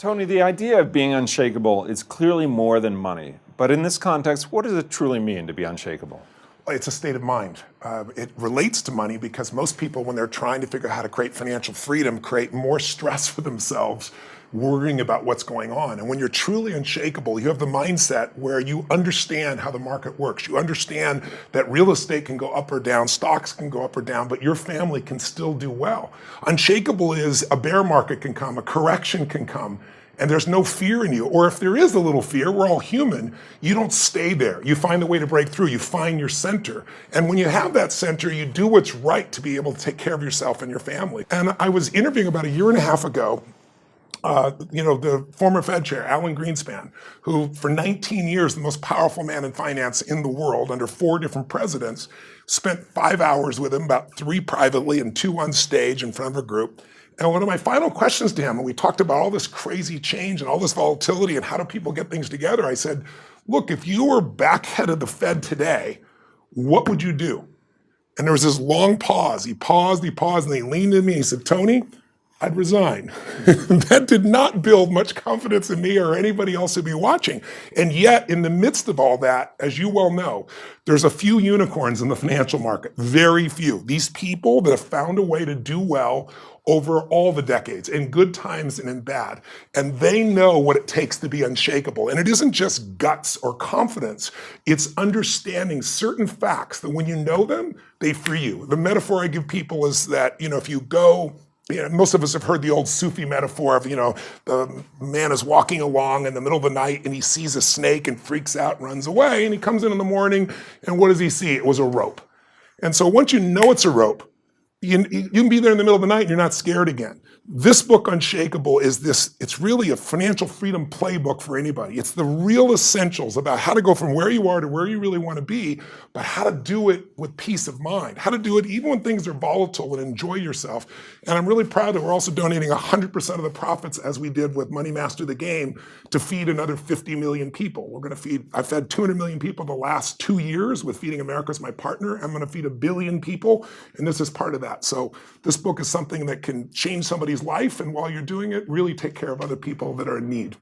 Tony, the idea of being unshakable is clearly more than money. But in this context, what does it truly mean to be unshakable? It's a state of mind. It relates to money because most people, when they're trying to figure out how to create financial freedom, create more stress for themselves, worrying about what's going on. And when you're truly unshakable, you have the mindset where you understand how the market works. You understand that real estate can go up or down, stocks can go up or down, but your family can still do well. Unshakable is a bear market can come, a correction can come, and there's no fear in you. Or if there is a little fear, we're all human, you don't stay there. You find a way to break through, you find your center. And when you have that center, you do what's right to be able to take care of yourself and your family. And I was interviewing about 1.5 years ago, the former Fed chair, Alan Greenspan, who for 19 years, the most powerful man in finance in the world under 4 different presidents, spent 5 hours with him, about 3 privately and 2 on stage in front of a group. And one of my final questions to him, and we talked about all this crazy change and all this volatility and how do people get things together, I said, look, if you were back head of the Fed today, what would you do? And there was this long pause. He paused, and he leaned in me and he said, Tony, I'd resign. That did not build much confidence in me or anybody else who'd be watching. And yet, in the midst of all that, as you well know, there's a few unicorns in the financial market, very few. These people that have found a way to do well over all the decades, in good times and in bad. And they know what it takes to be unshakable. And it isn't just guts or confidence, it's understanding certain facts that when you know them, they free you. The metaphor I give people is that, if you go, most of us have heard the old Sufi metaphor of, the man is walking along in the middle of the night and he sees a snake and freaks out and runs away. And he comes in the morning and what does he see? It was a rope. And so once you know it's a rope, you can be there in the middle of the night and you're not scared again. This book, Unshakable, it's really a financial freedom playbook for anybody. It's the real essentials about how to go from where you are to where you really want to be, but how to do it with peace of mind, how to do it even when things are volatile and enjoy yourself. And I'm really proud that we're also donating 100% of the profits, as we did with Money Master the Game, to feed another 50 million people. I've fed 200 million people the last 2 years with Feeding America as my partner. I'm going to feed 1 billion people, and this is part of that. So this book is something that can change somebody's life, and while you're doing it, really take care of other people that are in need.